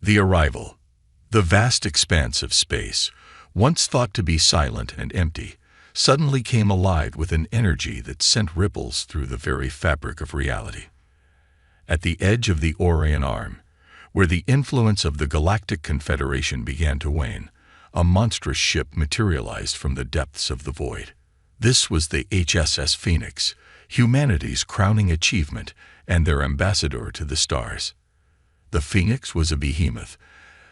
The arrival. The vast expanse of space, once thought to be silent and empty, suddenly came alive with an energy that sent ripples through the very fabric of reality. At the edge of the Orion Arm, where the influence of the Galactic Confederation began to wane, a monstrous ship materialized from the depths of the void. This was the HSS Phoenix, humanity's crowning achievement and their ambassador to the stars. The Phoenix was a behemoth,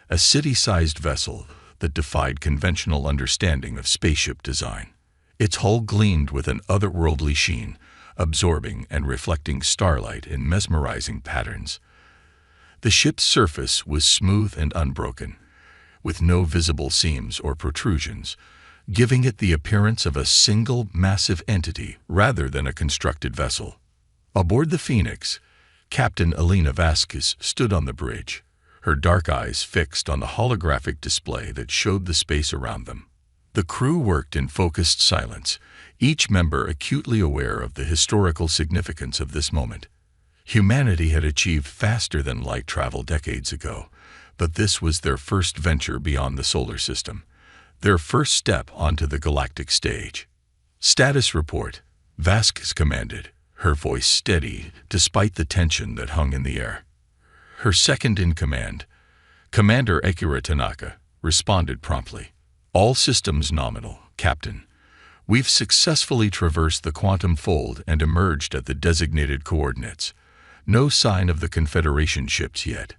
a city-sized vessel that defied conventional understanding of spaceship design. Its hull gleamed with an otherworldly sheen, absorbing and reflecting starlight in mesmerizing patterns. The ship's surface was smooth and unbroken, with no visible seams or protrusions, giving it the appearance of a single massive entity rather than a constructed vessel. Aboard the Phoenix, Captain Elena Vasquez stood on the bridge, her dark eyes fixed on the holographic display that showed the space around them. The crew worked in focused silence, each member acutely aware of the historical significance of this moment. Humanity had achieved faster-than-light travel decades ago, but this was their first venture beyond the solar system, their first step onto the galactic stage. "Status report," Vasquez commanded, her voice steady despite the tension that hung in the air. Her second-in-command, Commander Akira Tanaka, responded promptly. "All systems nominal, Captain. We've successfully traversed the quantum fold and emerged at the designated coordinates. No sign of the Confederation ships yet."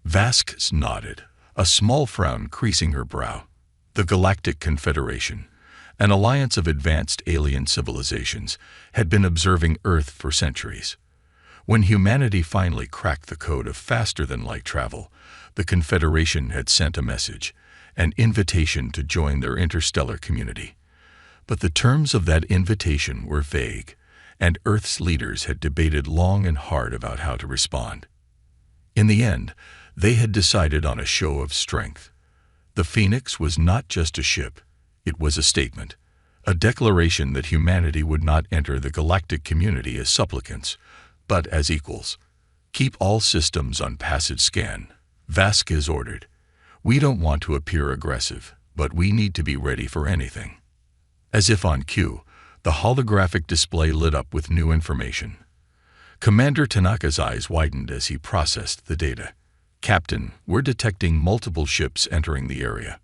Vasquez nodded, a small frown creasing her brow. The Galactic Confederation, an alliance of advanced alien civilizations, had been observing Earth for centuries. When humanity finally cracked the code of faster-than-light travel, the Confederation had sent a message, an invitation to join their interstellar community. But the terms of that invitation were vague, and Earth's leaders had debated long and hard about how to respond. In the end, they had decided on a show of strength. The Phoenix was not just a ship, it was a statement, a declaration that humanity would not enter the galactic community as supplicants, but as equals. "Keep all systems on passage scan," Vasquez ordered. "We don't want to appear aggressive, but we need to be ready for anything." As if on cue, the holographic display lit up with new information. Commander Tanaka's eyes widened as he processed the data. "Captain, we're detecting multiple ships entering the area.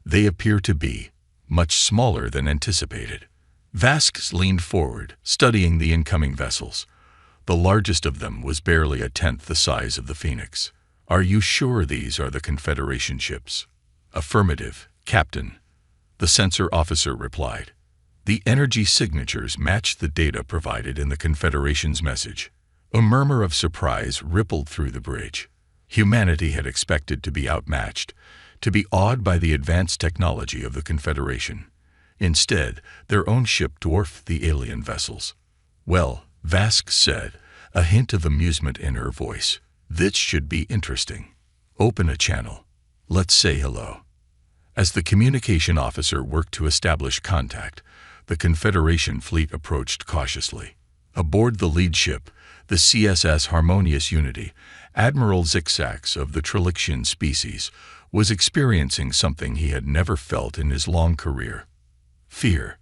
They appear to be much smaller than anticipated." Vasquez leaned forward, studying the incoming vessels. The largest of them was barely a tenth the size of the Phoenix. "Are you sure these are the Confederation ships?" "Affirmative, Captain," the sensor officer replied. The energy signatures matched the data provided in the Confederation's message. A murmur of surprise rippled through the bridge. Humanity had expected to be outmatched, to be awed by the advanced technology of the Confederation. Instead, their own ship dwarfed the alien vessels. "Well," Vasquez said, a hint of amusement in her voice, "this should be interesting. Open a channel. Let's say hello." As the communication officer worked to establish contact, the Confederation fleet approached cautiously. Aboard the lead ship, the CSS Harmonious Unity, Admiral Zixax of the Trilixian species was experiencing something he had never felt in his long career: fear.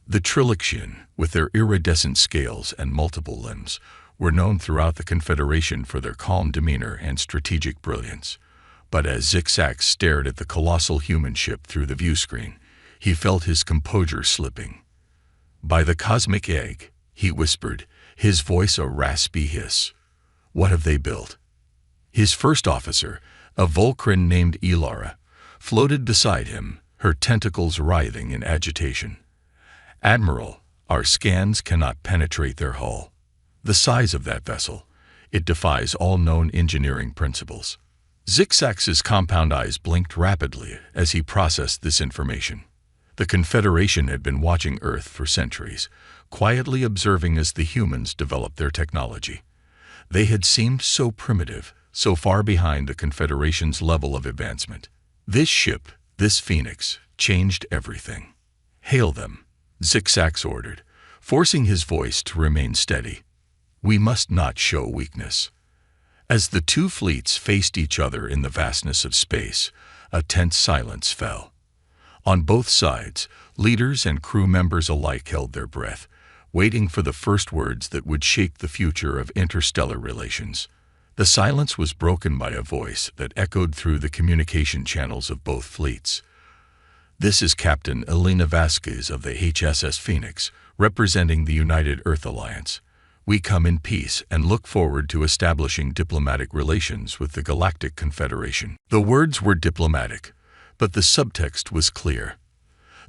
The Trilixian, with their iridescent scales and multiple limbs, were known throughout the Confederation for their calm demeanor and strategic brilliance. But as Zixax stared at the colossal human ship through the viewscreen, he felt his composure slipping. "By the cosmic egg," he whispered, his voice a raspy hiss. "What have they built?" His first officer, a Volcran named Elara, floated beside him, her tentacles writhing in agitation. "Admiral, our scans cannot penetrate their hull. The size of that vessel, it defies all known engineering principles." Zixax's compound eyes blinked rapidly as he processed this information. The Confederation had been watching Earth for centuries, quietly observing as the humans developed their technology. They had seemed so primitive, so far behind the Confederation's level of advancement. This ship, this Phoenix, changed everything. "Hail them," Zixax ordered, forcing his voice to remain steady. "We must not show weakness." As the two fleets faced each other in the vastness of space, a tense silence fell. On both sides, leaders and crew members alike held their breath, waiting for the first words that would shape the future of interstellar relations. The silence was broken by a voice that echoed through the communication channels of both fleets. "This is Captain Elena Vasquez of the HSS Phoenix, representing the United Earth Alliance. We come in peace and look forward to establishing diplomatic relations with the Galactic Confederation." The words were diplomatic, but the subtext was clear.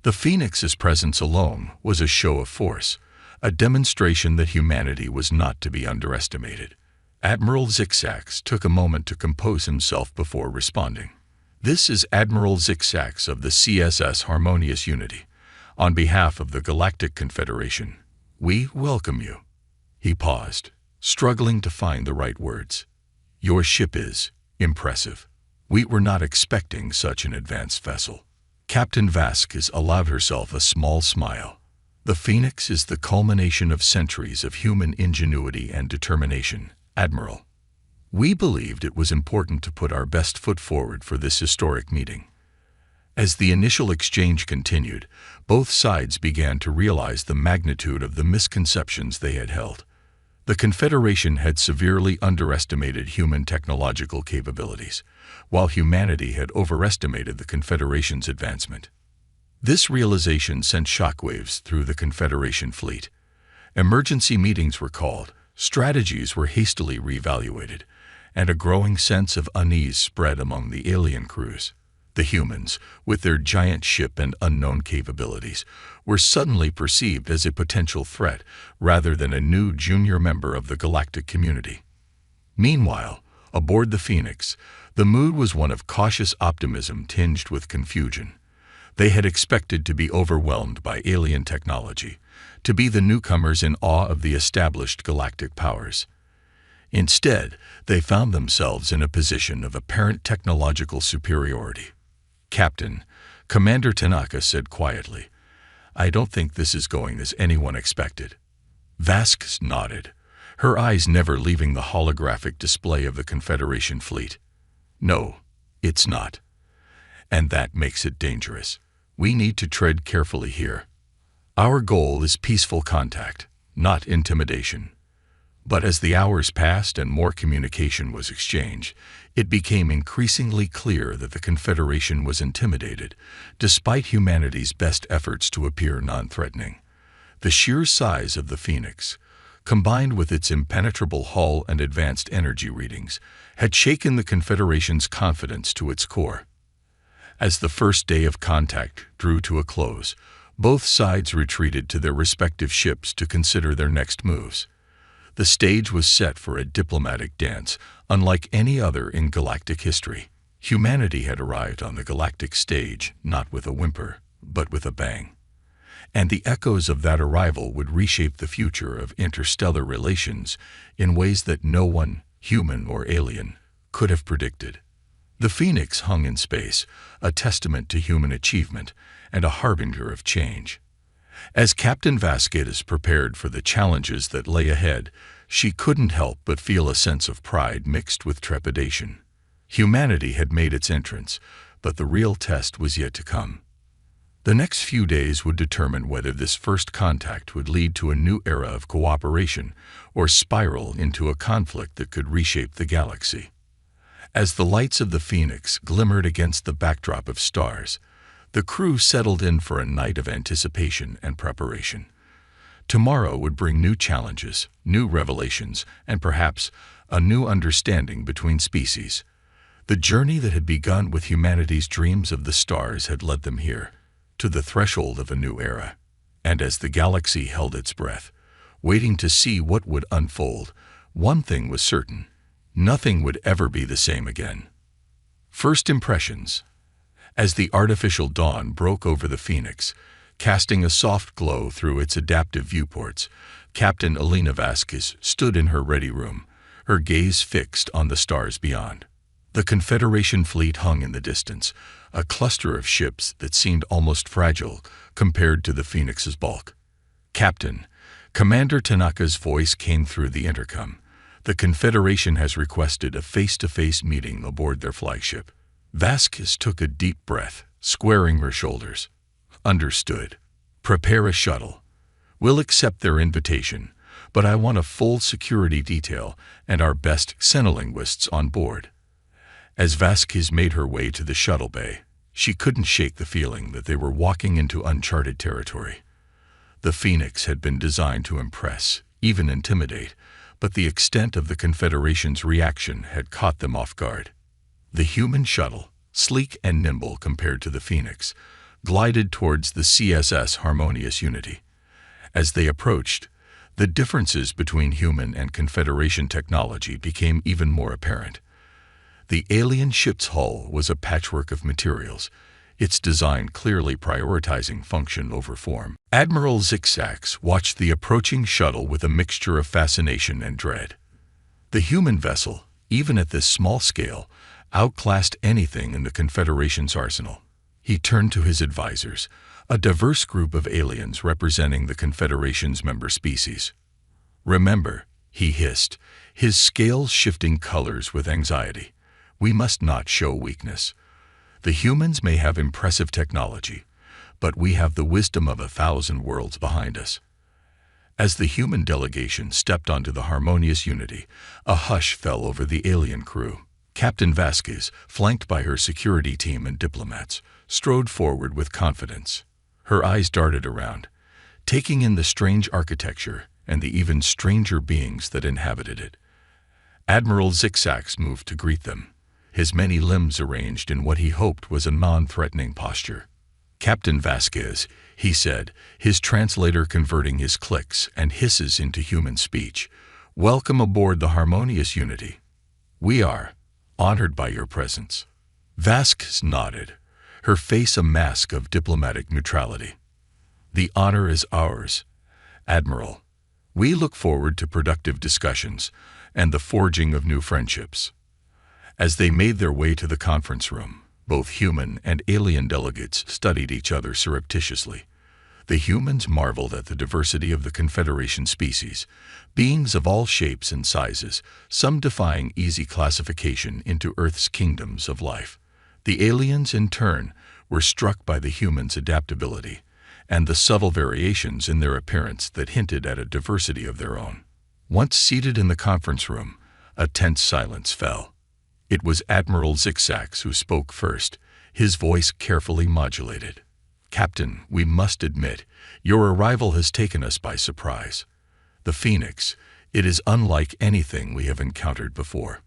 The Phoenix's presence alone was a show of force, a demonstration that humanity was not to be underestimated. Admiral Zixax took a moment to compose himself before responding. "This is Admiral Zixax of the CSS Harmonious Unity. On behalf of the Galactic Confederation, we welcome you." He paused, struggling to find the right words. "Your ship is impressive. We were not expecting such an advanced vessel." Captain Vasquez allowed herself a small smile. "The Phoenix is the culmination of centuries of human ingenuity and determination, Admiral. We believed it was important to put our best foot forward for this historic meeting." As the initial exchange continued, both sides began to realize the magnitude of the misconceptions they had held. The Confederation had severely underestimated human technological capabilities, while humanity had overestimated the Confederation's advancement. This realization sent shockwaves through the Confederation fleet. Emergency meetings were called, strategies were hastily reevaluated, and a growing sense of unease spread among the alien crews. The humans, with their giant ship and unknown capabilities, were suddenly perceived as a potential threat rather than a new junior member of the galactic community. Meanwhile, aboard the Phoenix, the mood was one of cautious optimism tinged with confusion. They had expected to be overwhelmed by alien technology, to be the newcomers in awe of the established galactic powers. Instead, they found themselves in a position of apparent technological superiority. "Captain," Commander Tanaka said quietly, "I don't think this is going as anyone expected." Vasquez nodded, her eyes never leaving the holographic display of the Confederation fleet. "No, it's not. And that makes it dangerous. We need to tread carefully here. Our goal is peaceful contact, not intimidation." But as the hours passed and more communication was exchanged, it became increasingly clear that the Confederation was intimidated, despite humanity's best efforts to appear non-threatening. The sheer size of the Phoenix, combined with its impenetrable hull and advanced energy readings, had shaken the Confederation's confidence to its core. As the first day of contact drew to a close, both sides retreated to their respective ships to consider their next moves. The stage was set for a diplomatic dance unlike any other in galactic history. Humanity had arrived on the galactic stage not with a whimper, but with a bang. And the echoes of that arrival would reshape the future of interstellar relations in ways that no one, human or alien, could have predicted. The Phoenix hung in space, a testament to human achievement and a harbinger of change. As Captain Vasquez prepared for the challenges that lay ahead, she couldn't help but feel a sense of pride mixed with trepidation. Humanity had made its entrance, but the real test was yet to come. The next few days would determine whether this first contact would lead to a new era of cooperation or spiral into a conflict that could reshape the galaxy. As the lights of the Phoenix glimmered against the backdrop of stars, the crew settled in for a night of anticipation and preparation. Tomorrow would bring new challenges, new revelations, and perhaps a new understanding between species. The journey that had begun with humanity's dreams of the stars had led them here, to the threshold of a new era. And as the galaxy held its breath, waiting to see what would unfold, one thing was certain: nothing would ever be the same again. First impressions. As the artificial dawn broke over the Phoenix, casting a soft glow through its adaptive viewports, Captain Elena Vasquez stood in her ready room, her gaze fixed on the stars beyond. The Confederation fleet hung in the distance, a cluster of ships that seemed almost fragile compared to the Phoenix's bulk. "Captain," Commander Tanaka's voice came through the intercom, The Confederation has requested a face-to-face meeting aboard their flagship. Vasquez took a deep breath, squaring her shoulders. Understood. Prepare a shuttle. We'll accept their invitation, but I want a full security detail and our best xenolinguists on board. As Vasquez made her way to the shuttle bay, she couldn't shake the feeling that they were walking into uncharted territory. The Phoenix had been designed to impress, even intimidate, but the extent of the Confederation's reaction had caught them off guard. The human shuttle, sleek and nimble compared to the Phoenix, glided towards the CSS Harmonious Unity. As they approached, the differences between human and Confederation technology became even more apparent. The alien ship's hull was a patchwork of materials, its design clearly prioritizing function over form. Admiral Zixax watched the approaching shuttle with a mixture of fascination and dread. The human vessel, even at this small scale, outclassed anything in the Confederation's arsenal. He turned to his advisors, a diverse group of aliens representing the Confederation's member species. "Remember," he hissed, his scales shifting colors with anxiety, "we must not show weakness. The humans may have impressive technology, but we have the wisdom of 1,000 worlds behind us." As the human delegation stepped onto the Harmonious Unity, a hush fell over the alien crew. Captain Vasquez, flanked by her security team and diplomats, strode forward with confidence. Her eyes darted around, taking in the strange architecture and the even stranger beings that inhabited it. Admiral Zixax moved to greet them, his many limbs arranged in what he hoped was a non-threatening posture. "Captain Vasquez," he said, his translator converting his clicks and hisses into human speech, "welcome aboard the Harmonious Unity. We are honored by your presence." Vasquez nodded, her face a mask of diplomatic neutrality. "The honor is ours, Admiral. We look forward to productive discussions and the forging of new friendships." As they made their way to the conference room, both human and alien delegates studied each other surreptitiously. The humans marveled at the diversity of the Confederation species, beings of all shapes and sizes, some defying easy classification into Earth's kingdoms of life. The aliens, in turn, were struck by the humans' adaptability and the subtle variations in their appearance that hinted at a diversity of their own. Once seated in the conference room, a tense silence fell. It was Admiral Zixax who spoke first, his voice carefully modulated. "Captain, we must admit, your arrival has taken us by surprise. The Phoenix, it is unlike anything we have encountered before."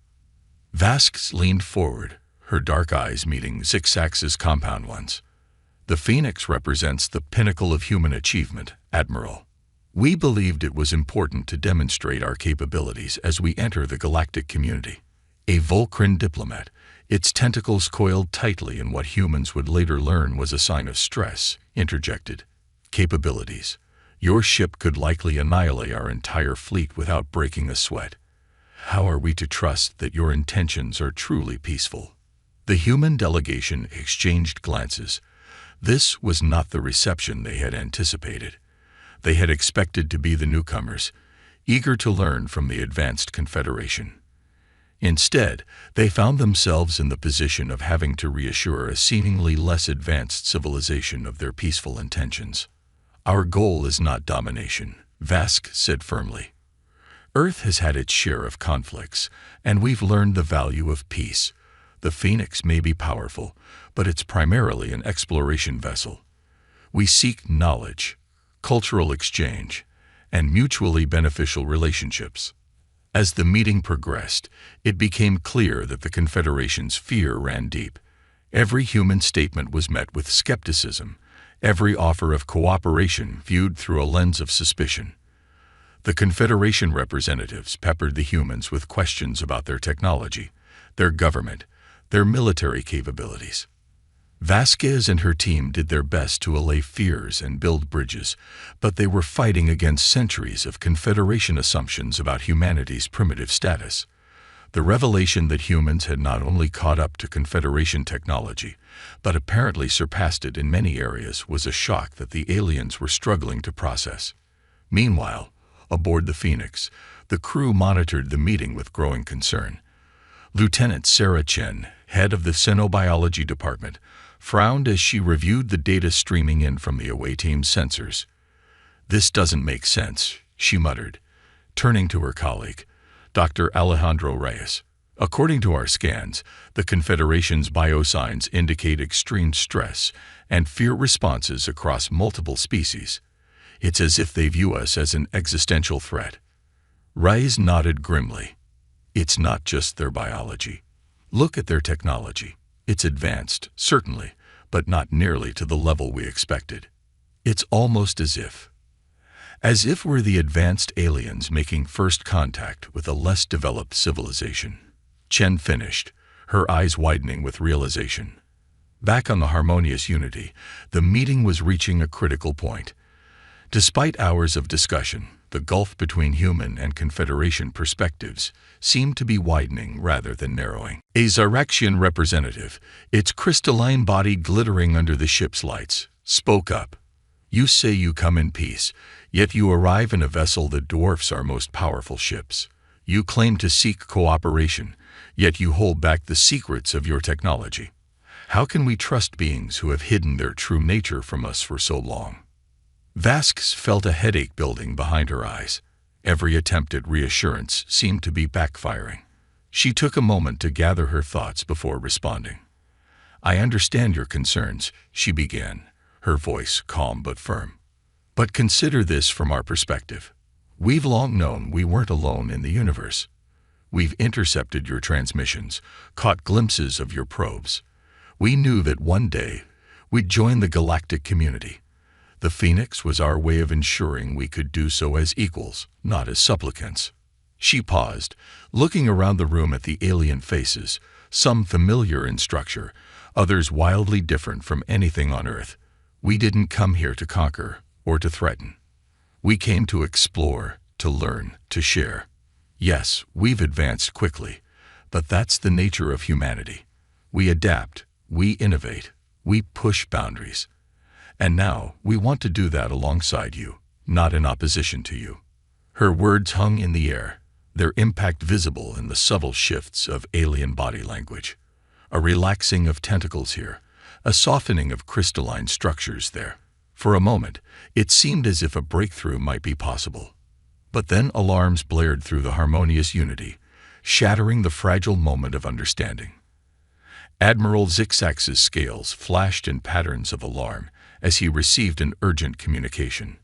Vasquez leaned forward, her dark eyes meeting Zixax's compound ones. "The Phoenix represents the pinnacle of human achievement, Admiral. We believed it was important to demonstrate our capabilities as we enter the galactic community." A Volcran diplomat, its tentacles coiled tightly in what humans would later learn was a sign of stress, interjected. "Capabilities. Your ship could likely annihilate our entire fleet without breaking a sweat. How are we to trust that your intentions are truly peaceful?" The human delegation exchanged glances. This was not the reception they had anticipated. They had expected to be the newcomers, eager to learn from the advanced Confederation. Instead, they found themselves in the position of having to reassure a seemingly less advanced civilization of their peaceful intentions. "Our goal is not domination," Vasquez said firmly. "Earth has had its share of conflicts, and we've learned the value of peace. The Phoenix may be powerful, but it's primarily an exploration vessel. We seek knowledge, cultural exchange, and mutually beneficial relationships." As the meeting progressed, it became clear that the Confederation's fear ran deep. Every human statement was met with skepticism, every offer of cooperation viewed through a lens of suspicion. The Confederation representatives peppered the humans with questions about their technology, their government, their military capabilities. Vasquez and her team did their best to allay fears and build bridges, but they were fighting against centuries of Confederation assumptions about humanity's primitive status. The revelation that humans had not only caught up to Confederation technology, but apparently surpassed it in many areas was a shock that the aliens were struggling to process. Meanwhile, aboard the Phoenix, The crew monitored the meeting with growing concern. Lieutenant Sarah Chen, head of the Xenobiology Department, frowned as she reviewed the data streaming in from the away team's sensors. "This doesn't make sense," she muttered, turning to her colleague, Dr. Alejandro Reyes. "According to our scans, the Confederation's biosigns indicate extreme stress and fear responses across multiple species. It's as if they view us as an existential threat." Reyes nodded grimly. "It's not just their biology. Look at their technology. It's advanced, certainly, but not nearly to the level we expected. It's almost as if we're the advanced aliens making first contact with a less developed civilization." Chen finished, her eyes widening with realization. Back on the harmonious Unity, the meeting was reaching a critical point. Despite hours of discussion, the gulf between human and Confederation perspectives seemed to be widening rather than narrowing. A Zyraxian representative, its crystalline body glittering under the ship's lights, spoke up. "You say you come in peace, yet you arrive in a vessel that dwarfs our most powerful ships. You claim to seek cooperation, yet you hold back the secrets of your technology. How can we trust beings who have hidden their true nature from us for so long?" Vasquez felt a headache building behind her eyes. Every attempt at reassurance seemed to be backfiring. She took a moment to gather her thoughts before responding. "I understand your concerns," she began, her voice calm but firm. "But consider this from our perspective. We've long known we weren't alone in the universe. We've intercepted your transmissions, caught glimpses of your probes. We knew that one day we'd join the galactic community. The Phoenix was our way of ensuring we could do so as equals, not as supplicants." She paused, looking around the room at the alien faces, some familiar in structure, others wildly different from anything on Earth. "We didn't come here to conquer or to threaten. We came to explore, to learn, to share. Yes, we've advanced quickly, but that's the nature of humanity. We adapt, we innovate, we push boundaries. And now we want to do that alongside you, not in opposition to you." Her words hung in the air, their impact visible in the subtle shifts of alien body language. A relaxing of tentacles here, a softening of crystalline structures there. For a moment, it seemed as if a breakthrough might be possible. But then alarms blared through the harmonious Unity, shattering the fragile moment of understanding. Admiral Zixax's scales flashed in patterns of alarm as he received an urgent communication.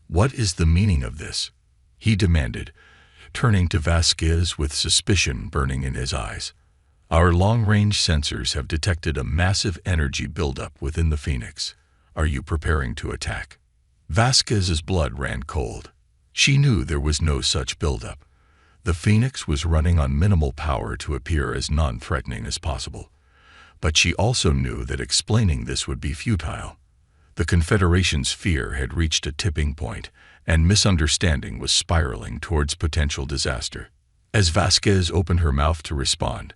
"What is the meaning of this?" he demanded, turning to Vasquez with suspicion burning in his eyes. "Our long-range sensors have detected a massive energy buildup within the Phoenix. Are you preparing to attack?" Vasquez's blood ran cold. She knew there was no such buildup. The Phoenix was running on minimal power to appear as non-threatening as possible. But she also knew that explaining this would be futile. The Confederation's fear had reached a tipping point, and misunderstanding was spiraling towards potential disaster. As Vasquez opened her mouth to respond,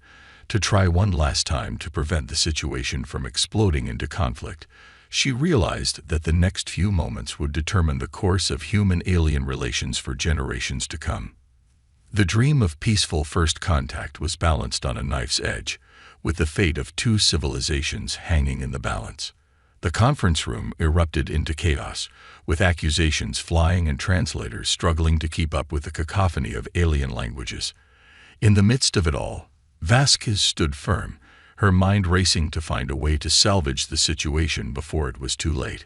to try one last time to prevent the situation from exploding into conflict, she realized that the next few moments would determine the course of human-alien relations for generations to come. The dream of peaceful first contact was balanced on a knife's edge, with the fate of two civilizations hanging in the balance. The conference room erupted into chaos, with accusations flying and translators struggling to keep up with the cacophony of alien languages. In the midst of it all, Vasquez stood firm, her mind racing to find a way to salvage the situation before it was too late.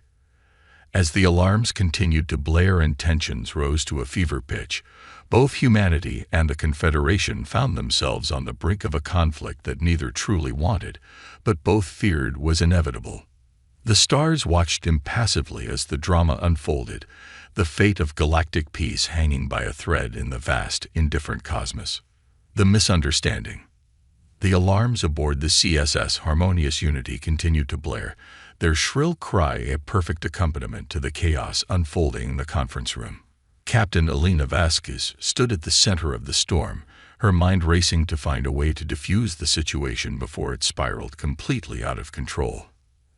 As the alarms continued to blare and tensions rose to a fever pitch, both humanity and the Confederation found themselves on the brink of a conflict that neither truly wanted, but both feared was inevitable. The stars watched impassively as the drama unfolded, the fate of galactic peace hanging by a thread in the vast, indifferent cosmos. The misunderstanding. The alarms aboard the CSS Harmonious Unity continued to blare, their shrill cry a perfect accompaniment to the chaos unfolding in the conference room. Captain Elena Vasquez stood at the center of the storm, her mind racing to find a way to defuse the situation before it spiraled completely out of control.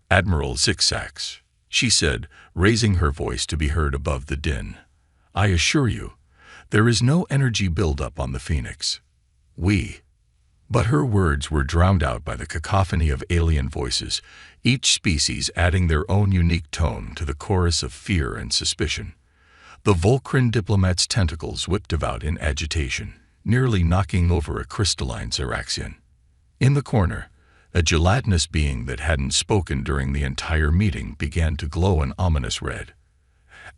"Admiral Zixax," she said, raising her voice to be heard above the din, "I assure you, There is no energy buildup on the Phoenix. But her words were drowned out by the cacophony of alien voices, each species adding their own unique tone to the chorus of fear and suspicion. The Volcran diplomat's tentacles whipped about in agitation, nearly knocking over a crystalline Xeraxian. In the corner, a gelatinous being that hadn't spoken during the entire meeting began to glow an ominous red.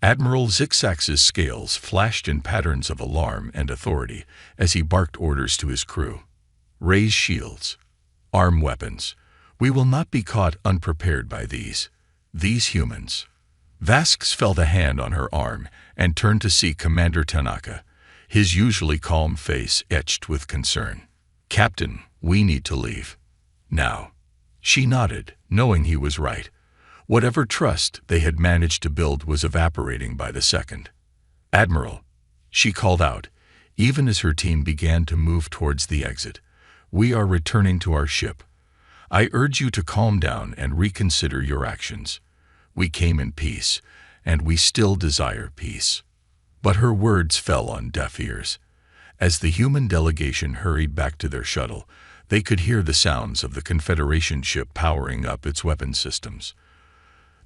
Admiral Zixax's scales flashed in patterns of alarm and authority as he barked orders to his crew. Raise shields. Arm weapons. We will not be caught unprepared by these humans. Vasquez felt a hand on her arm and turned to see Commander Tanaka, his usually calm face etched with concern. Captain, we need to leave. Now. She nodded, knowing he was right. Whatever trust they had managed to build was evaporating by the second. Admiral, she called out, even as her team began to move towards the exit. We are returning to our ship. I urge you to calm down and reconsider your actions. We came in peace, and we still desire peace. But her words fell on deaf ears. As the human delegation hurried back to their shuttle, they could hear the sounds of the Confederation ship powering up its weapon systems.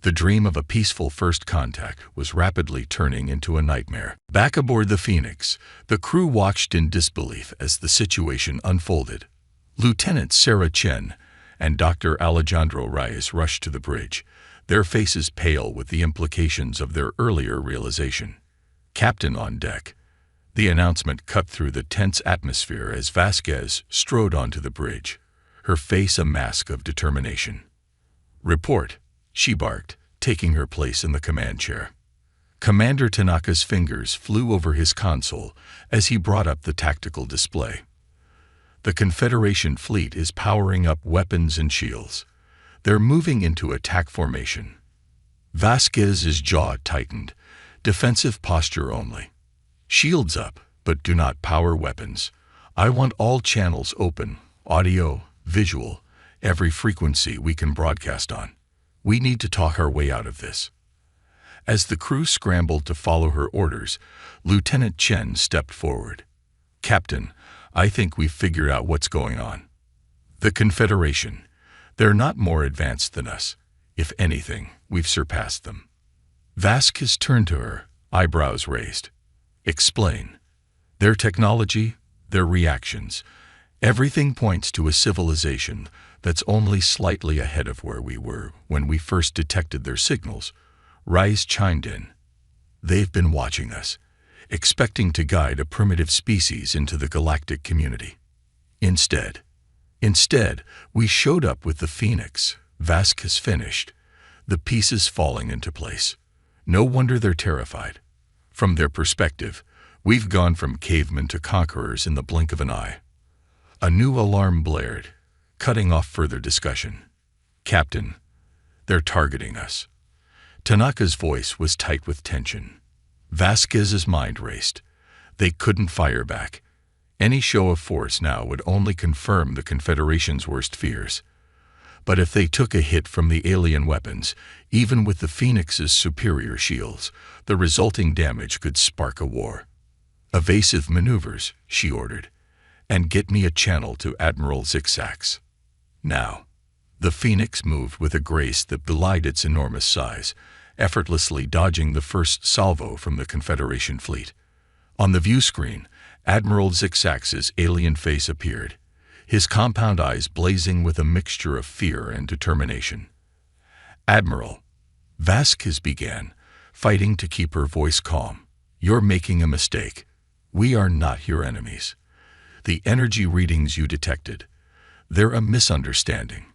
The dream of a peaceful first contact was rapidly turning into a nightmare. Back aboard the Phoenix, the crew watched in disbelief as the situation unfolded. Lieutenant Sarah Chen and Dr. Alejandro Reyes rushed to the bridge, their faces pale with the implications of their earlier realization. Captain on deck. The announcement cut through the tense atmosphere as Vasquez strode onto the bridge, her face a mask of determination. Report, she barked, taking her place in the command chair. Commander Tanaka's fingers flew over his console as he brought up the tactical display. The Confederation fleet is powering up weapons and shields. They're moving into attack formation. Vasquez's jaw tightened, defensive posture only. Shields up, but do not power weapons. I want all channels open, audio, visual, every frequency we can broadcast on. We need to talk our way out of this. As the crew scrambled to follow her orders, Lieutenant Chen stepped forward. Captain, I think we've figured out what's going on. The Confederation. They're not more advanced than us. If anything, we've surpassed them. Vasquez turned to her, eyebrows raised. Explain. Their technology, their reactions. Everything points to a civilization that's only slightly ahead of where we were when we first detected their signals. Reyes chimed in. They've been watching us, expecting to guide a primitive species into the galactic community. Instead, we showed up with the Phoenix. Vasquez finished, the pieces falling into place. No wonder they're terrified. From their perspective, we've gone from cavemen to conquerors in the blink of an eye. A new alarm blared, cutting off further discussion. Captain, they're targeting us. Tanaka's voice was tight with tension. Vasquez's mind raced. They couldn't fire back. Any show of force now would only confirm the Confederation's worst fears. But if they took a hit from the alien weapons, even with the Phoenix's superior shields, the resulting damage could spark a war. Evasive maneuvers, she ordered, and get me a channel to Admiral Zixax. Now. The Phoenix moved with a grace that belied its enormous size, effortlessly dodging the first salvo from the Confederation fleet. On the view screen, Admiral Zixax's alien face appeared, his compound eyes blazing with a mixture of fear and determination. Admiral, Vasquez began, fighting to keep her voice calm. You're making a mistake. We are not your enemies. The energy readings you detected, they're a misunderstanding.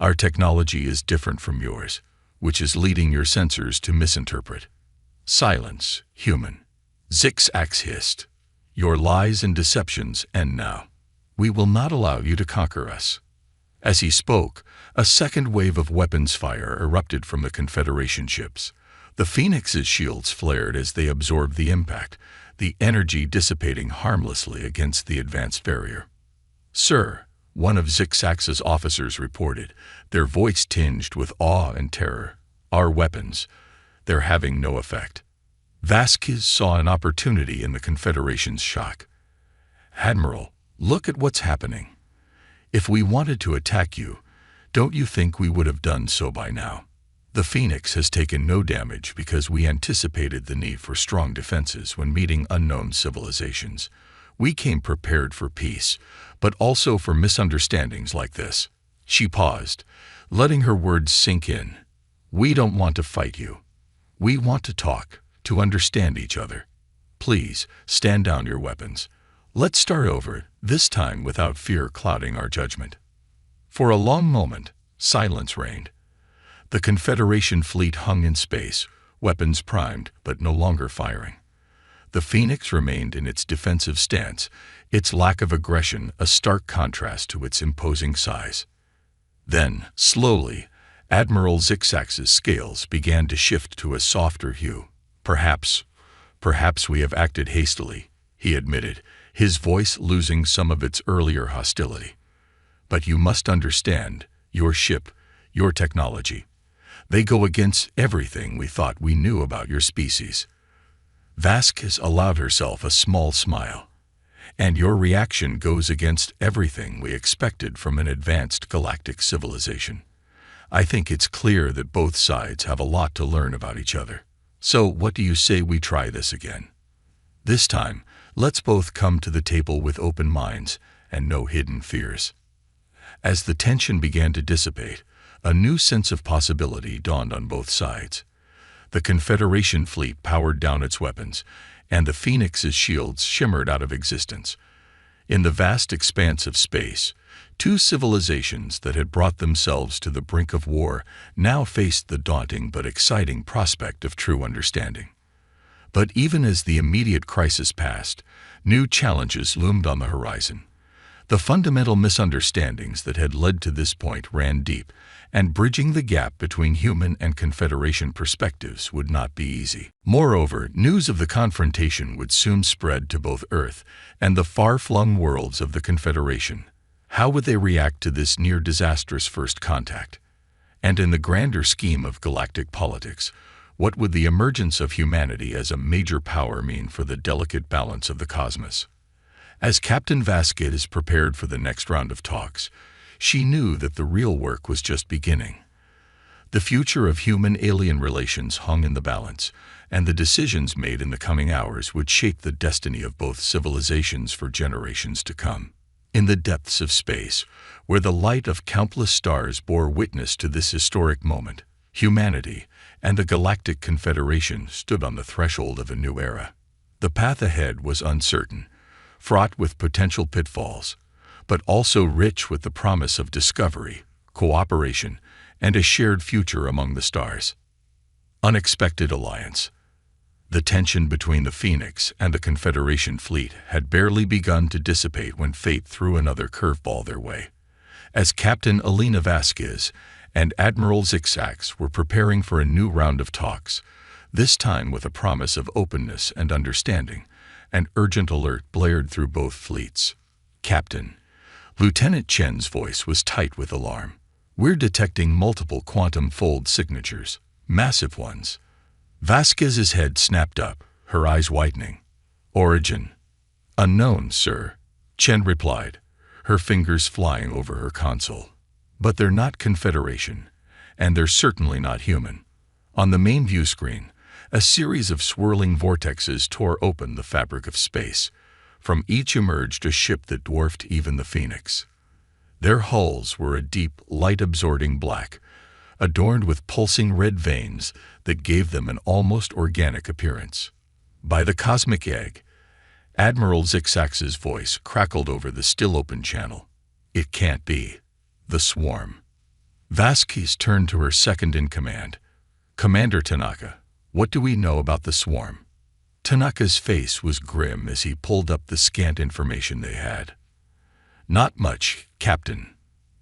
Our technology is different from yours, which is leading your sensors to misinterpret. Silence, human. Zixax hissed. Your lies and deceptions end now. We will not allow you to conquer us. As he spoke, a second wave of weapons fire erupted from the Confederation ships. The Phoenix's shields flared as they absorbed the impact, the energy dissipating harmlessly against the advanced barrier. Sir, one of Zixax's officers reported, their voice tinged with awe and terror. Our weapons, they're having no effect. Vasquez saw an opportunity in the Confederation's shock. "Admiral, look at what's happening. If we wanted to attack you, don't you think we would have done so by now? The Phoenix has taken no damage because we anticipated the need for strong defenses when meeting unknown civilizations. We came prepared for peace, but also for misunderstandings like this." She paused, letting her words sink in. "We don't want to fight you. We want to talk, to understand each other. Please, stand down your weapons. Let's start over, this time without fear clouding our judgment." For a long moment, silence reigned. The Confederation fleet hung in space, weapons primed but no longer firing. The Phoenix remained in its defensive stance, its lack of aggression a stark contrast to its imposing size. Then, slowly, Admiral Zixax's scales began to shift to a softer hue. Perhaps we have acted hastily," he admitted, his voice losing some of its earlier hostility. "But you must understand, your ship, your technology, they go against everything we thought we knew about your species." Vasquez allowed herself a small smile. "And your reaction goes against everything we expected from an advanced galactic civilization. I think it's clear that both sides have a lot to learn about each other. So what do you say we try this again? This time, let's both come to the table with open minds and no hidden fears." As the tension began to dissipate, a new sense of possibility dawned on both sides. The Confederation fleet powered down its weapons, and the Phoenix's shields shimmered out of existence. In the vast expanse of space, two civilizations that had brought themselves to the brink of war now faced the daunting but exciting prospect of true understanding. But even as the immediate crisis passed, new challenges loomed on the horizon. The fundamental misunderstandings that had led to this point ran deep, and bridging the gap between human and Confederation perspectives would not be easy. Moreover, news of the confrontation would soon spread to both Earth and the far-flung worlds of the Confederation. How would they react to this near-disastrous first contact? And in the grander scheme of galactic politics, what would the emergence of humanity as a major power mean for the delicate balance of the cosmos? As Captain Vasquez prepared for the next round of talks, she knew that the real work was just beginning. The future of human-alien relations hung in the balance, and the decisions made in the coming hours would shape the destiny of both civilizations for generations to come. In the depths of space, where the light of countless stars bore witness to this historic moment, humanity and the Galactic Confederation stood on the threshold of a new era. The path ahead was uncertain, fraught with potential pitfalls, but also rich with the promise of discovery, cooperation, and a shared future among the stars. Unexpected alliance. The tension between the Phoenix and the Confederation fleet had barely begun to dissipate when fate threw another curveball their way. As Captain Elena Vasquez and Admiral Zixax were preparing for a new round of talks, this time with a promise of openness and understanding, an urgent alert blared through both fleets. "Captain," Lieutenant Chen's voice was tight with alarm. "We're detecting multiple quantum fold signatures, massive ones." Vasquez's head snapped up, her eyes widening. "Origin?" "Unknown, sir," Chen replied, her fingers flying over her console. "But they're not Confederation, and they're certainly not human." On the main view screen, a series of swirling vortexes tore open the fabric of space. From each emerged a ship that dwarfed even the Phoenix. Their hulls were a deep, light-absorbing black, adorned with pulsing red veins that gave them an almost organic appearance. "By the cosmic egg," Admiral Zixax's voice crackled over the still-open channel. "It can't be. The swarm." Vasquez turned to her second-in-command. "Commander Tanaka, what do we know about the swarm?" Tanaka's face was grim as he pulled up the scant information they had. "Not much, Captain.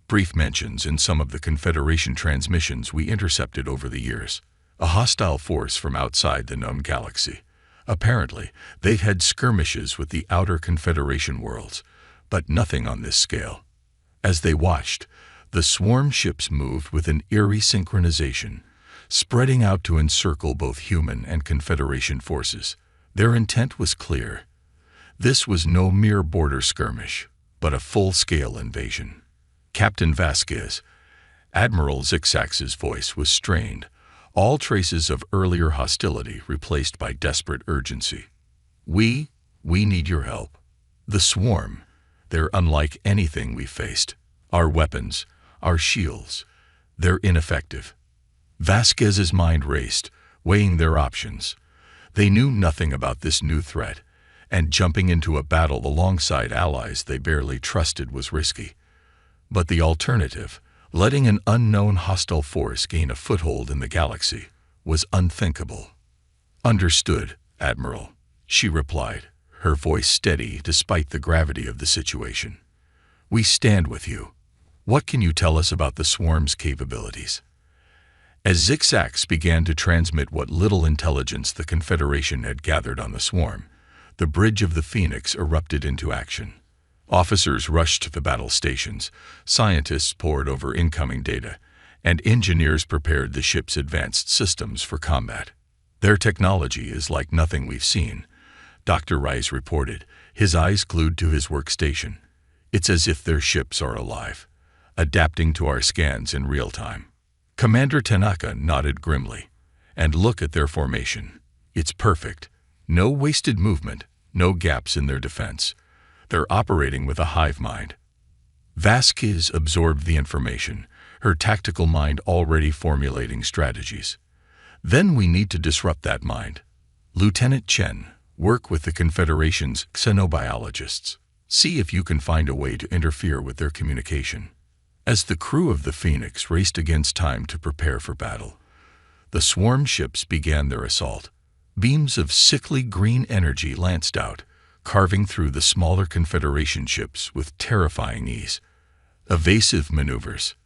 Brief mentions in some of the Confederation transmissions we intercepted over the years. A hostile force from outside the known galaxy. Apparently, they've had skirmishes with the outer Confederation worlds, but nothing on this scale." As they watched, the swarm ships moved with an eerie synchronization, spreading out to encircle both human and Confederation forces. Their intent was clear. This was no mere border skirmish, but a full-scale invasion. Captain Vasquez, Admiral Zixax's voice was strained, all traces of earlier hostility replaced by desperate urgency. We need your help. The swarm, they're unlike anything we faced. Our weapons, our shields, they're ineffective. Vasquez's mind raced, weighing their options. They knew nothing about this new threat, and jumping into a battle alongside allies they barely trusted was risky. But the alternative, letting an unknown hostile force gain a foothold in the galaxy, was unthinkable. "Understood, Admiral," she replied, her voice steady despite the gravity of the situation. "We stand with you. What can you tell us about the swarm's capabilities?" As Zixax began to transmit what little intelligence the Confederation had gathered on the swarm, the bridge of the Phoenix erupted into action. Officers rushed to the battle stations, scientists pored over incoming data, and engineers prepared the ship's advanced systems for combat. "Their technology is like nothing we've seen," Dr. Rice reported, his eyes glued to his workstation. "It's as if their ships are alive, adapting to our scans in real time." Commander Tanaka nodded grimly. "And look at their formation. It's perfect. No wasted movement, no gaps in their defense. They're operating with a hive mind." Vasquez absorbed the information, her tactical mind already formulating strategies. "Then we need to disrupt that mind. Lieutenant Chen, work with the Confederation's xenobiologists. See if you can find a way to interfere with their communication." As the crew of the Phoenix raced against time to prepare for battle, the swarm ships began their assault. Beams of sickly green energy lanced out, carving through the smaller Confederation ships with terrifying ease. Evasive maneuvers.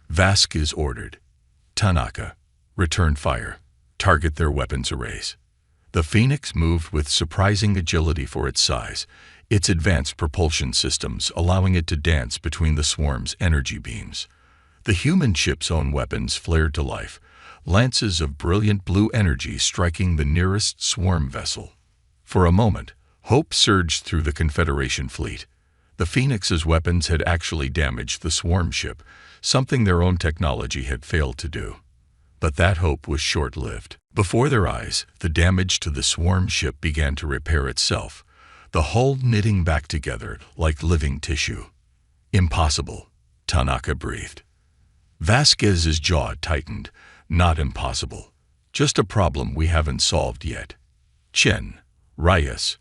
Vasquez ordered. "Tanaka, return fire. Target their weapons arrays." The Phoenix moved with surprising agility for its size, its advanced propulsion systems allowing it to dance between the swarm's energy beams. The human ship's own weapons flared to life, lances of brilliant blue energy striking the nearest swarm vessel. For a moment, hope surged through the Confederation fleet. The Phoenix's weapons had actually damaged the swarm ship, something their own technology had failed to do. But that hope was short-lived. Before their eyes, the damage to the swarm ship began to repair itself, the hull knitting back together like living tissue. "Impossible," Tanaka breathed. Vasquez's jaw tightened. "Not impossible. Just a problem we haven't solved yet. Chen, Reyes,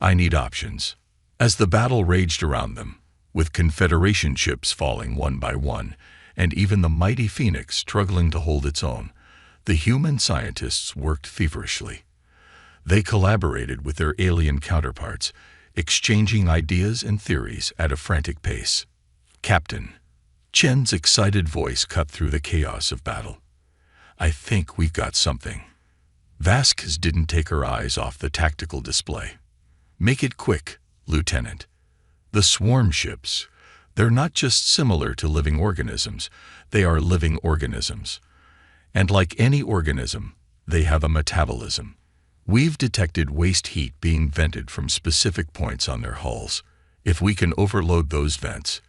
I need options." As the battle raged around them, with Confederation ships falling one by one, and even the mighty Phoenix struggling to hold its own, the human scientists worked feverishly. They collaborated with their alien counterparts, exchanging ideas and theories at a frantic pace. "Captain," Chen's excited voice cut through the chaos of battle, "I think we've got something." Vasquez didn't take her eyes off the tactical display. "Make it quick, Lieutenant. The swarm ships, they're not just similar to living organisms, they are living organisms. And like any organism, they have a metabolism. We've detected waste heat being vented from specific points on their hulls. If we can overload those vents,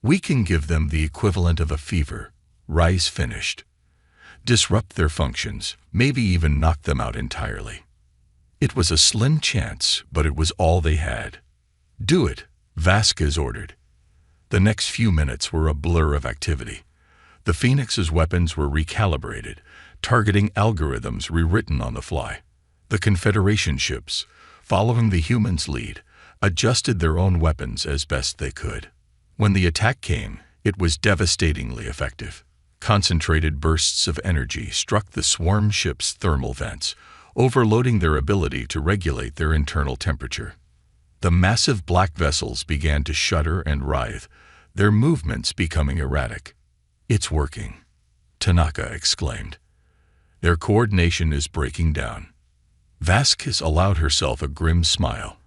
we can give them the equivalent of a fever." Rice finished. "Disrupt their functions, maybe even knock them out entirely." It was a slim chance, but it was all they had. "Do it," Vasquez ordered. The next few minutes were a blur of activity. The Phoenix's weapons were recalibrated, targeting algorithms rewritten on the fly. The Confederation ships, following the humans' lead, adjusted their own weapons as best they could. When the attack came, it was devastatingly effective. Concentrated bursts of energy struck the swarm ship's thermal vents, overloading their ability to regulate their internal temperature. The massive black vessels began to shudder and writhe, their movements becoming erratic. "It's working," Tanaka exclaimed. "Their coordination is breaking down." Vasquez allowed herself a grim smile.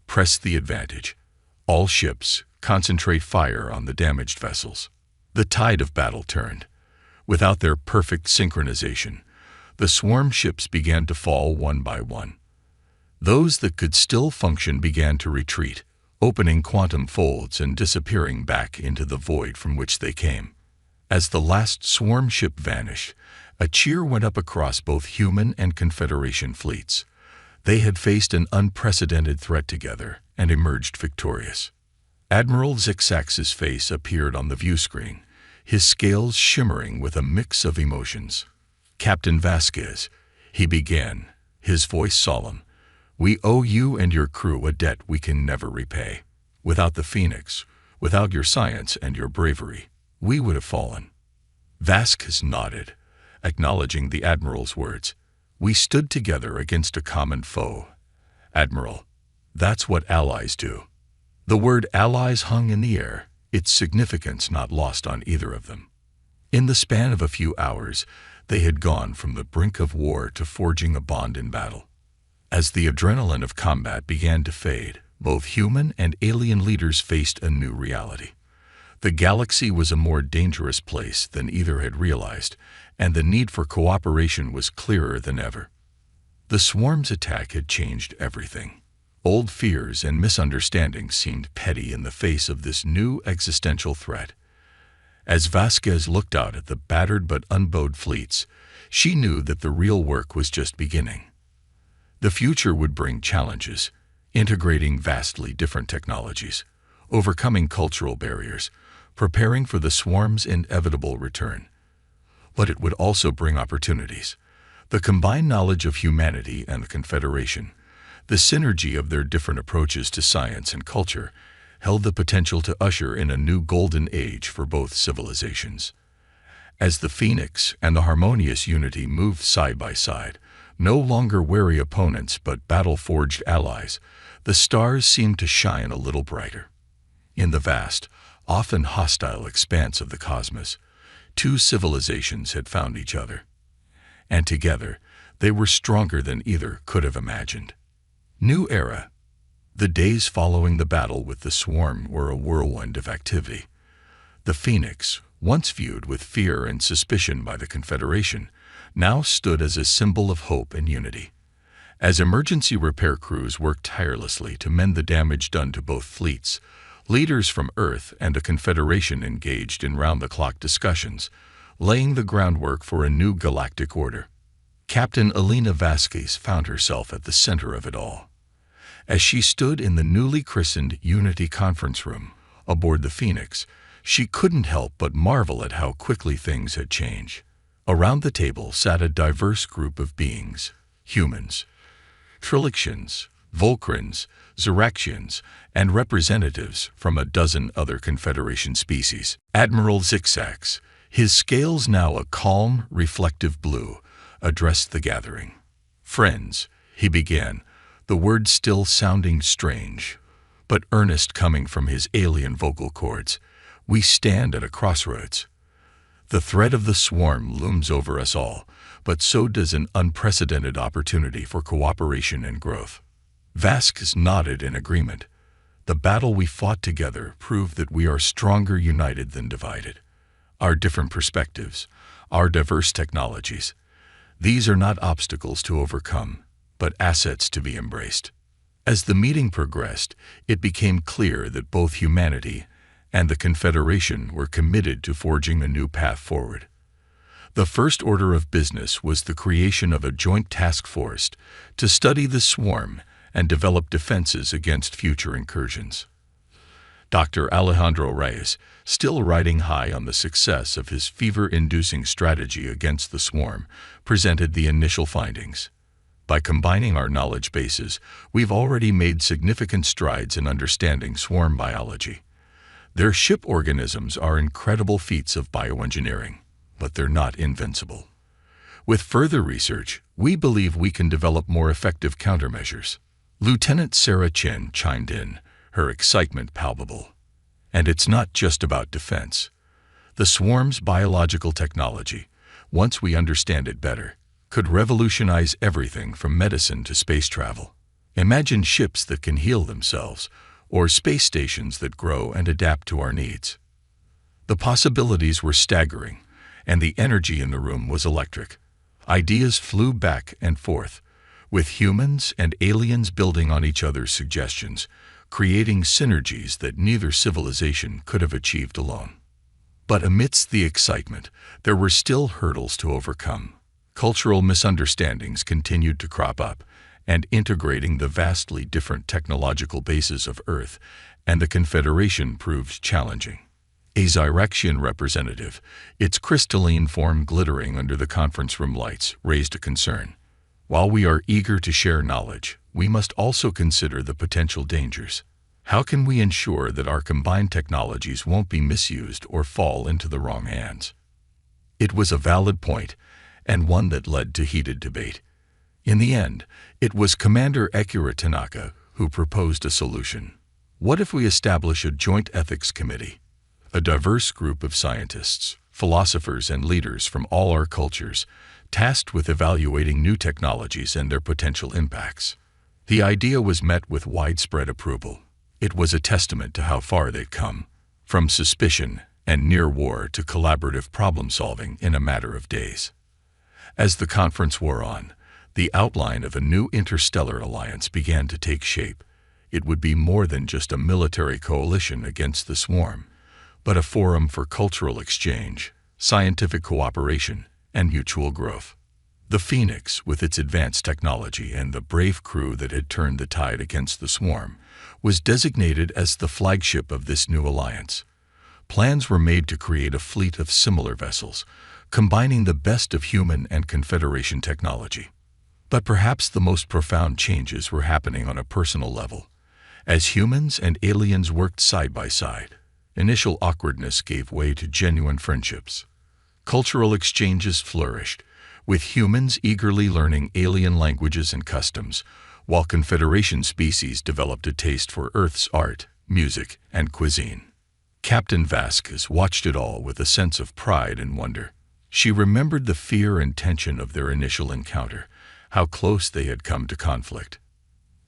"Press the advantage. All ships, concentrate fire on the damaged vessels." The tide of battle turned. Without their perfect synchronization, The swarm ships began to fall one by one. Those that could still function began to retreat, opening quantum folds and disappearing back into the void from which they came. As the last swarm ship vanished, a cheer went up across both human and Confederation fleets. They had faced an unprecedented threat together and emerged victorious. Admiral Zixax's face appeared on the view screen, his scales shimmering with a mix of emotions. "Captain Vasquez," he began, his voice solemn, "we owe you and your crew a debt we can never repay. Without the Phoenix, without your science and your bravery, we would have fallen." Vasquez nodded, acknowledging the Admiral's words. "We stood together against a common foe. Admiral, that's what allies do." The word allies hung in the air, its significance not lost on either of them. In the span of a few hours, they had gone from the brink of war to forging a bond in battle. As the adrenaline of combat began to fade, both human and alien leaders faced a new reality. The galaxy was a more dangerous place than either had realized, and the need for cooperation was clearer than ever. The swarm's attack had changed everything. Old fears and misunderstandings seemed petty in the face of this new existential threat. As Vasquez looked out at the battered but unbowed fleets, she knew that the real work was just beginning. The future would bring challenges, integrating vastly different technologies, overcoming cultural barriers, preparing for the swarm's inevitable return. But it would also bring opportunities. The combined knowledge of humanity and the Confederation, the synergy of their different approaches to science and culture, held the potential to usher in a new golden age for both civilizations. As the Phoenix and the harmonious Unity moved side by side, no longer wary opponents but battle-forged allies, the stars seemed to shine a little brighter. In the vast, often hostile expanse of the cosmos, two civilizations had found each other. And together, they were stronger than either could have imagined. New era. The days following the battle with the swarm were a whirlwind of activity. The Phoenix, once viewed with fear and suspicion by the Confederation, now stood as a symbol of hope and unity. As emergency repair crews worked tirelessly to mend the damage done to both fleets, leaders from Earth and the Confederation engaged in round-the-clock discussions, laying the groundwork for a new galactic order. Captain Elena Vasquez found herself at the center of it all. As she stood in the newly christened Unity Conference Room aboard the Phoenix, she couldn't help but marvel at how quickly things had changed. Around the table sat a diverse group of beings: humans, Trilixians, Volcrans, Xeraxians, and representatives from a dozen other Confederation species. Admiral Zixax, his scales now a calm, reflective blue, addressed the gathering. "Friends," he began, the words still sounding strange, but earnest coming from his alien vocal cords, "we stand at a crossroads. The threat of the swarm looms over us all, but so does an unprecedented opportunity for cooperation and growth." Vasquez nodded in agreement. "The battle we fought together proved that we are stronger united than divided. Our different perspectives, our diverse technologies, these are not obstacles to overcome, but assets to be embraced." As the meeting progressed, it became clear that both humanity and the Confederation were committed to forging a new path forward. The first order of business was the creation of a joint task force to study the swarm and develop defenses against future incursions. Dr. Alejandro Reyes, still riding high on the success of his fever-inducing strategy against the swarm, presented the initial findings. "By combining our knowledge bases, we've already made significant strides in understanding swarm biology. Their ship organisms are incredible feats of bioengineering, but they're not invincible. With further research, we believe we can develop more effective countermeasures." Lieutenant Sarah Chen chimed in, her excitement palpable. "And it's not just about defense. The swarm's biological technology, once we understand it better, could revolutionize everything from medicine to space travel. Imagine ships that can heal themselves, or space stations that grow and adapt to our needs." The possibilities were staggering, and the energy in the room was electric. Ideas flew back and forth, with humans and aliens building on each other's suggestions, creating synergies that neither civilization could have achieved alone. But amidst the excitement, there were still hurdles to overcome. Cultural misunderstandings continued to crop up, and integrating the vastly different technological bases of Earth and the Confederation proved challenging. A Zyraxian representative, its crystalline form glittering under the conference room lights, raised a concern. While we are eager to share knowledge, we must also consider the potential dangers. How can we ensure that our combined technologies won't be misused or fall into the wrong hands? It was a valid point, and one that led to heated debate. In the end, it was Commander Akira Tanaka who proposed a solution. What if we establish a joint ethics committee? A diverse group of scientists, philosophers, and leaders from all our cultures, tasked with evaluating new technologies and their potential impacts. The idea was met with widespread approval. It was a testament to how far they'd come, from suspicion and near war to collaborative problem-solving in a matter of days. As the conference wore on, the outline of a new interstellar alliance began to take shape. It would be more than just a military coalition against the swarm, but a forum for cultural exchange, scientific cooperation, and mutual growth. The Phoenix, with its advanced technology and the brave crew that had turned the tide against the swarm, was designated as the flagship of this new alliance. Plans were made to create a fleet of similar vessels, combining the best of human and Confederation technology. But perhaps the most profound changes were happening on a personal level. As humans and aliens worked side by side, initial awkwardness gave way to genuine friendships. Cultural exchanges flourished, with humans eagerly learning alien languages and customs, while Confederation species developed a taste for Earth's art, music, and cuisine. Captain Vasquez watched it all with a sense of pride and wonder. She remembered the fear and tension of their initial encounter, how close they had come to conflict.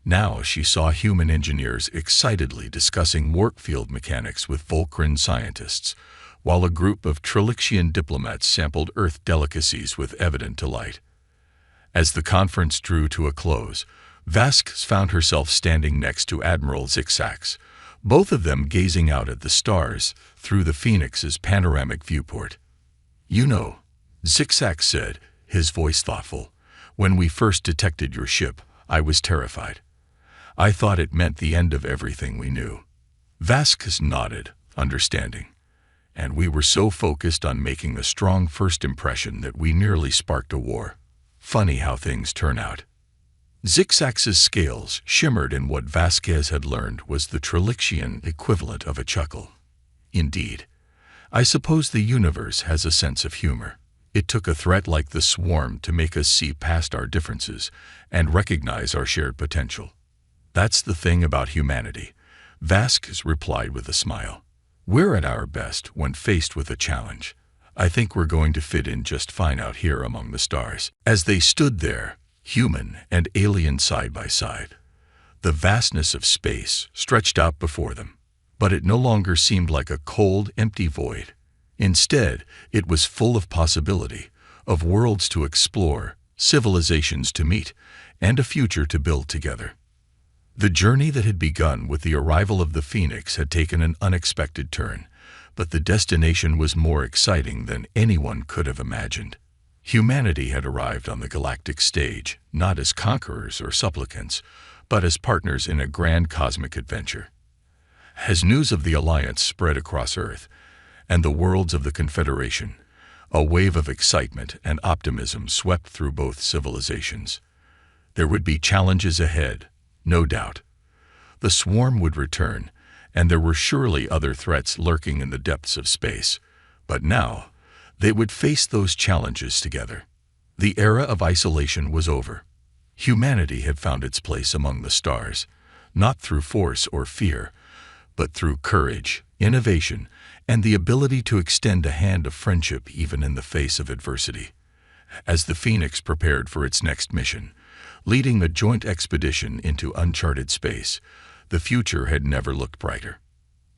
Now she saw human engineers excitedly discussing warp field mechanics with Volcran scientists, while a group of Trilixian diplomats sampled Earth delicacies with evident delight. As the conference drew to a close, Vasquez found herself standing next to Admiral Zixax, both of them gazing out at the stars through the Phoenix's panoramic viewport. "You know," Zixax said, his voice thoughtful, "when we first detected your ship, I was terrified. I thought it meant the end of everything we knew." Vasquez nodded, understanding. "And we were so focused on making a strong first impression that we nearly sparked a war. Funny how things turn out." Zixax's scales shimmered in what Vasquez had learned was the Trilixian equivalent of a chuckle. "Indeed. I suppose the universe has a sense of humor. It took a threat like the swarm to make us see past our differences and recognize our shared potential. That's the thing about humanity," Vasquez replied with a smile. "We're at our best when faced with a challenge. I think we're going to fit in just fine out here among the stars." As they stood there, human and alien side by side, the vastness of space stretched out before them. But it no longer seemed like a cold, empty void. Instead, it was full of possibility, of worlds to explore, civilizations to meet, and a future to build together. The journey that had begun with the arrival of the Phoenix had taken an unexpected turn, but the destination was more exciting than anyone could have imagined. Humanity had arrived on the galactic stage, not as conquerors or supplicants, but as partners in a grand cosmic adventure. As news of the alliance spread across Earth and the worlds of the Confederation, a wave of excitement and optimism swept through both civilizations. There would be challenges ahead, no doubt. The swarm would return, and there were surely other threats lurking in the depths of space. But now, they would face those challenges together. The era of isolation was over. Humanity had found its place among the stars, not through force or fear, but through courage, innovation, and the ability to extend a hand of friendship even in the face of adversity. As the Phoenix prepared for its next mission, leading a joint expedition into uncharted space, the future had never looked brighter.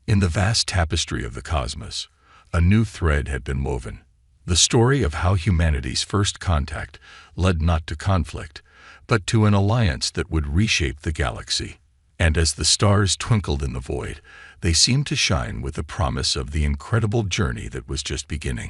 In the vast tapestry of the cosmos, a new thread had been woven. The story of how humanity's first contact led not to conflict, but to an alliance that would reshape the galaxy. And as the stars twinkled in the void, they seemed to shine with the promise of the incredible journey that was just beginning.